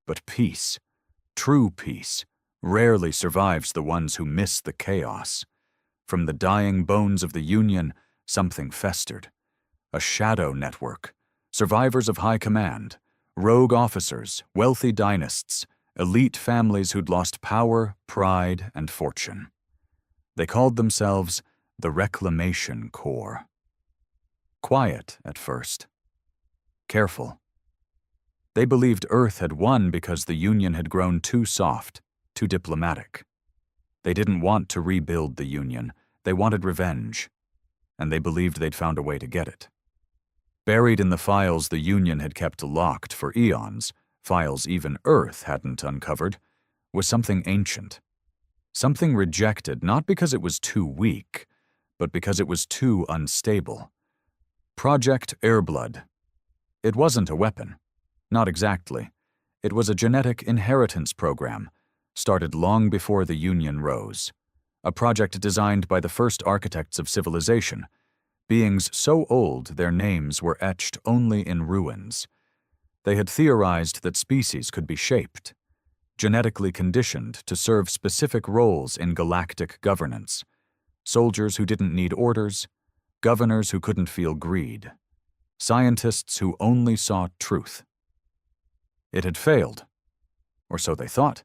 But peace, true peace, rarely survives the ones who miss the chaos. From the dying bones of the Union, something festered. A shadow network. Survivors of high command. Rogue officers, wealthy dynasts, elite families who'd lost power, pride, and fortune. They called themselves the Reclamation Corps. Quiet at first. Careful. They believed Earth had won because the Union had grown too soft, too diplomatic. They didn't want to rebuild the Union. They wanted revenge. And they believed they'd found a way to get it. Buried in the files the Union had kept locked for eons, files even Earth hadn't uncovered, was something ancient. Something rejected not because it was too weak, but because it was too unstable. Project Airblood. It wasn't a weapon. Not exactly. It was a genetic inheritance program, started long before the Union rose. A project designed by the first architects of civilization, beings so old their names were etched only in ruins. They had theorized that species could be shaped, genetically conditioned to serve specific roles in galactic governance. Soldiers who didn't need orders, governors who couldn't feel greed, scientists who only saw truth. It had failed, or so they thought.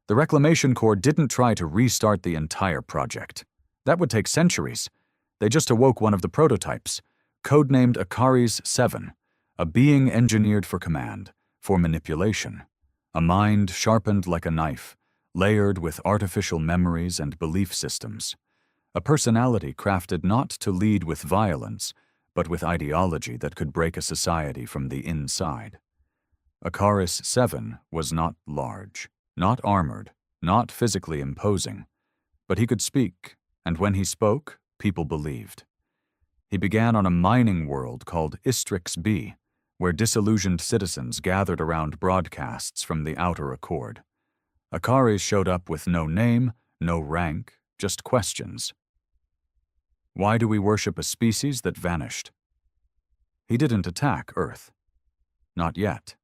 The Reclamation Corps didn't try to restart the entire project. That would take centuries. They just awoke one of the prototypes, codenamed Akari's 7, a being engineered for command, for manipulation, a mind sharpened like a knife, layered with artificial memories and belief systems, a personality crafted not to lead with violence, but with ideology that could break a society from the inside. Akari's 7 was not large, not armored, not physically imposing, but he could speak, and when he spoke, people believed. He began on a mining world called Istrix B, where disillusioned citizens gathered around broadcasts from the Outer Accord. Akari showed up with no name, no rank, just questions. Why do we worship a species that vanished? He didn't attack Earth. Not yet.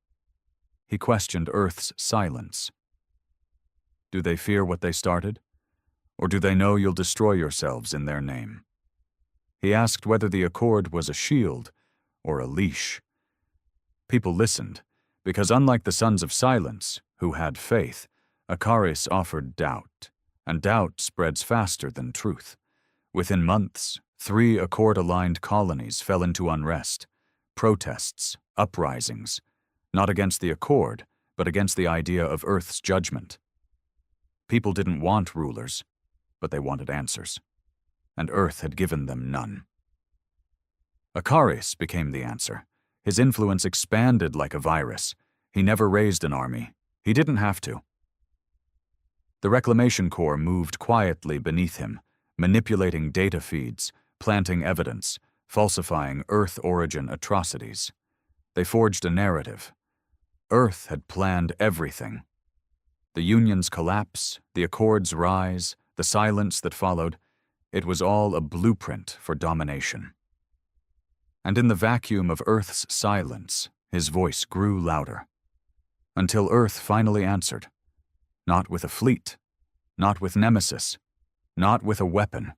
He questioned Earth's silence. Do they fear what they started? Or do they know you'll destroy yourselves in their name? He asked whether the Accord was a shield or a leash. People listened, because unlike the Sons of Silence, who had faith, Akaris offered doubt, and doubt spreads faster than truth. Within months, 3 accord-aligned colonies fell into unrest, protests, uprisings, not against the Accord, but against the idea of Earth's judgment. People didn't want rulers, but they wanted answers, and Earth had given them none. Icaris became the answer. His influence expanded like a virus. He never raised an army. He didn't have to. The Reclamation Corps moved quietly beneath him, manipulating data feeds, planting evidence, falsifying Earth origin atrocities. They forged a narrative. Earth had planned everything. The Union's collapse, the Accord's rise, the silence that followed, it was all a blueprint for domination. And in the vacuum of Earth's silence, his voice grew louder. Until Earth finally answered. Not with a fleet, not with Nemesis, not with a weapon,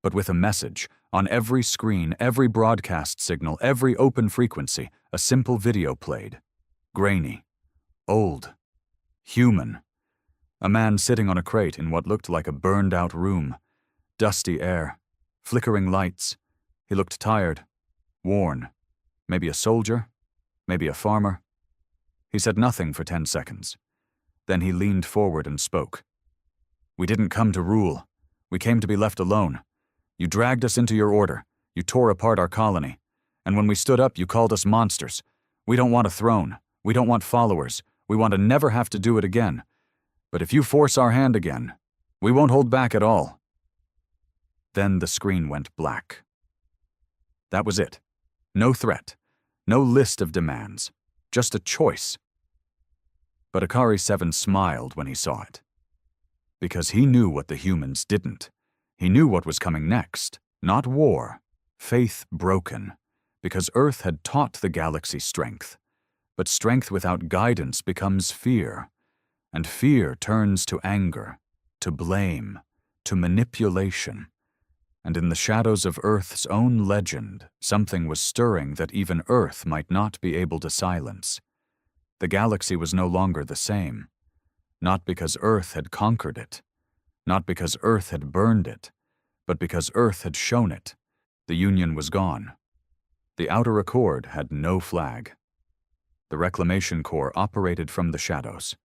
but with a message. On every screen, every broadcast signal, every open frequency, a simple video played. Grainy, old, human. A man sitting on a crate in what looked like a burned-out room. Dusty air, flickering lights. He looked tired, worn. Maybe a soldier, maybe a farmer. He said nothing for 10 seconds. Then he leaned forward and spoke. "We didn't come to rule. We came to be left alone. You dragged us into your order. You tore apart our colony. And when we stood up, you called us monsters. We don't want a throne. We don't want followers. We want to never have to do it again. But if you force our hand again, we won't hold back at all." Then the screen went black. That was it. No threat. No list of demands. Just a choice. But Akari 7 smiled when he saw it. Because he knew what the humans didn't. He knew what was coming next. Not war. Faith broken. Because Earth had taught the galaxy strength. But strength without guidance becomes fear. And fear turns to anger, to blame, to manipulation. And in the shadows of Earth's own legend, something was stirring that even Earth might not be able to silence. The galaxy was no longer the same. Not because Earth had conquered it. Not because Earth had burned it. But because Earth had shown it. The Union was gone. The Outer Accord had no flag. The Reclamation Corps operated from the shadows.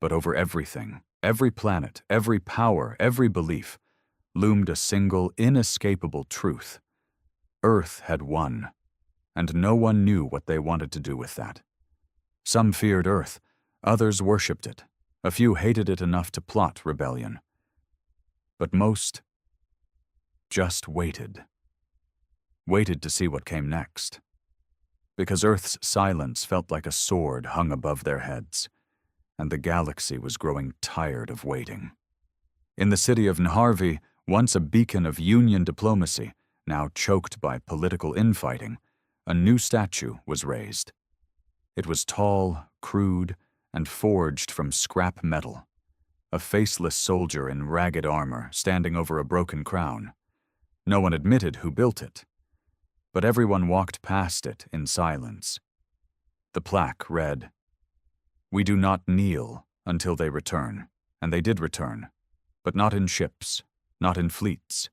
But over everything, every planet, every power, every belief, loomed a single, inescapable truth. Earth had won, and no one knew what they wanted to do with that. Some feared Earth, others worshipped it, a few hated it enough to plot rebellion. But most just waited. Waited to see what came next. Because Earth's silence felt like a sword hung above their heads, and the galaxy was growing tired of waiting. In the city of Nharvi, once a beacon of Union diplomacy, now choked by political infighting, a new statue was raised. It was tall, crude, and forged from scrap metal. A faceless soldier in ragged armor standing over a broken crown. No one admitted who built it, but everyone walked past it in silence. The plaque read, "We do not kneel until they return," and they did return, but not in ships, not in fleets.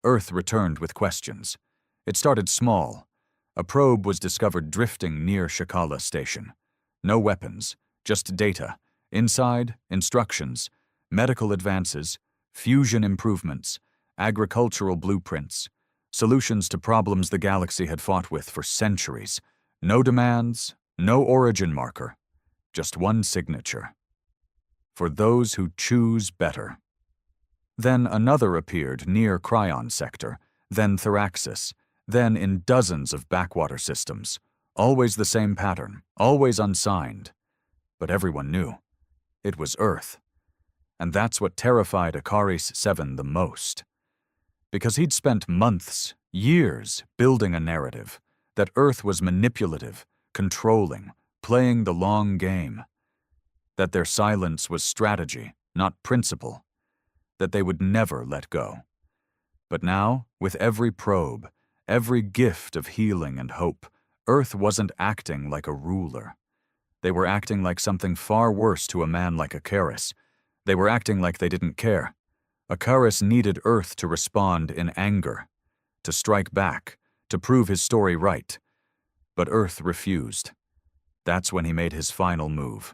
Earth returned with questions. It started small. A probe was discovered drifting near Shakala Station. No weapons, just data. Inside, instructions, medical advances, fusion improvements, agricultural blueprints, solutions to problems the galaxy had fought with for centuries. No demands, no origin marker, just one signature. For those who choose better. Then another appeared near Cryon Sector, then Theraxis, then in dozens of backwater systems. Always the same pattern, always unsigned. But everyone knew. It was Earth. And that's what terrified Icaris 7 the most. Because he'd spent months, years, building a narrative that Earth was manipulative, controlling, playing the long game. That their silence was strategy, not principle. That they would never let go. But now, with every probe, every gift of healing and hope, Earth wasn't acting like a ruler. They were acting like something far worse to a man like Icaris. They were acting like they didn't care. Icarus needed Earth to respond in anger, to strike back, to prove his story right. But Earth refused. That's when he made his final move.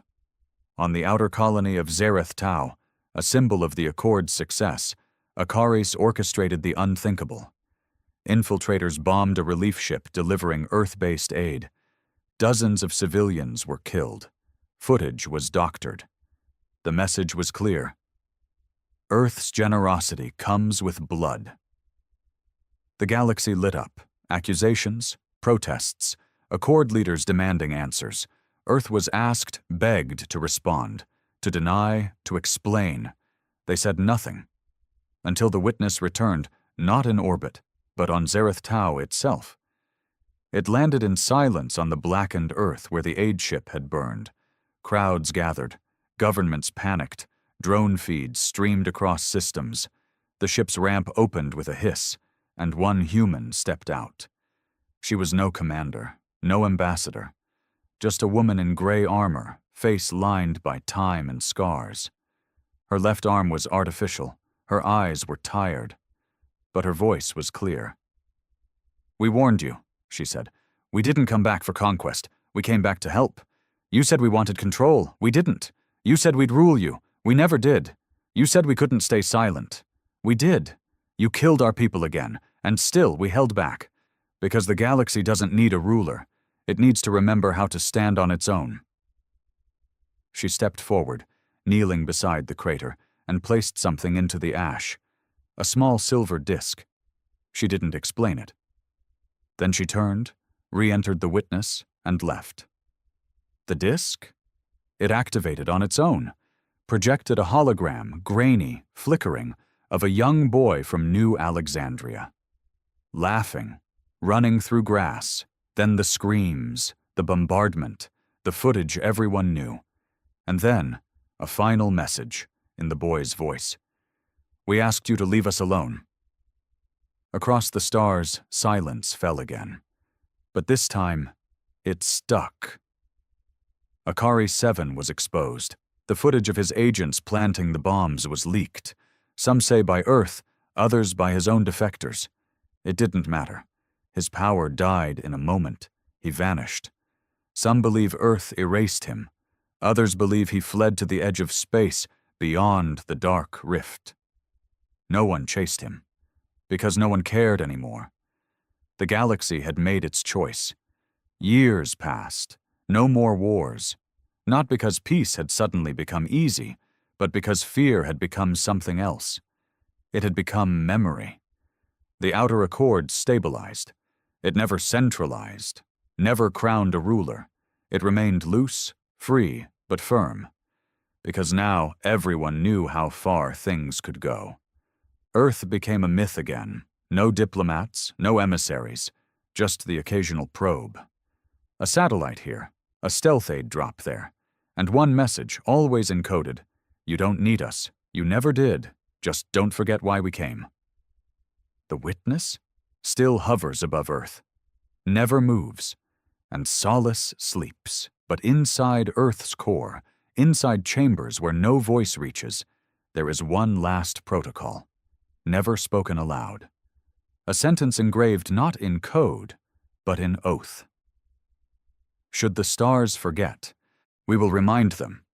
On the outer colony of Zareth Tau, a symbol of the Accord's success, Icarus orchestrated the unthinkable. Infiltrators bombed a relief ship delivering Earth-based aid. Dozens of civilians were killed. Footage was doctored. The message was clear. Earth's generosity comes with blood. The galaxy lit up. Accusations, protests, Accord leaders demanding answers. Earth was asked, begged to respond, to deny, to explain. They said nothing. Until the witness returned, not in orbit, but on Zareth Tau itself. It landed in silence on the blackened Earth where the aid ship had burned. Crowds gathered. Governments panicked. Drone feeds streamed across systems. The ship's ramp opened with a hiss, and one human stepped out. She was no commander, no ambassador, just a woman in gray armor, face lined by time and scars. Her left arm was artificial, her eyes were tired, but her voice was clear. "We warned you," she said. "We didn't come back for conquest. We came back to help. You said we wanted control. We didn't. You said we'd rule you. We never did. You said we couldn't stay silent. We did. You killed our people again, and still we held back. Because the galaxy doesn't need a ruler. It needs to remember how to stand on its own." She stepped forward, kneeling beside the crater, and placed something into the ash. A small silver disc. She didn't explain it. Then she turned, re-entered the witness, and left. The disc? It activated on its own, projected a hologram, grainy, flickering, of a young boy from New Alexandria. Laughing, running through grass, then the screams, the bombardment, the footage everyone knew. And then, a final message, in the boy's voice. "We asked you to leave us alone." Across the stars, silence fell again. But this time, it stuck. Akari 7 was exposed. The footage of his agents planting the bombs was leaked. Some say by Earth, others by his own defectors. It didn't matter. His power died in a moment. He vanished. Some believe Earth erased him. Others believe he fled to the edge of space, beyond the dark rift. No one chased him, because no one cared anymore. The galaxy had made its choice. Years passed, no more wars, not because peace had suddenly become easy, but because fear had become something else. It had become memory. The Outer Accord stabilized. It never centralized, never crowned a ruler. It remained loose, free, but firm. Because now everyone knew how far things could go. Earth became a myth again. No diplomats, no emissaries, just the occasional probe. A satellite here, a stealth aid drop there, and one message, always encoded. "You don't need us. You never did. Just don't forget why we came." The witness still hovers above Earth, never moves, and Solace sleeps. But inside Earth's core, inside chambers where no voice reaches, there is one last protocol, never spoken aloud. A sentence engraved not in code, but in oath. Should the stars forget, we will remind them,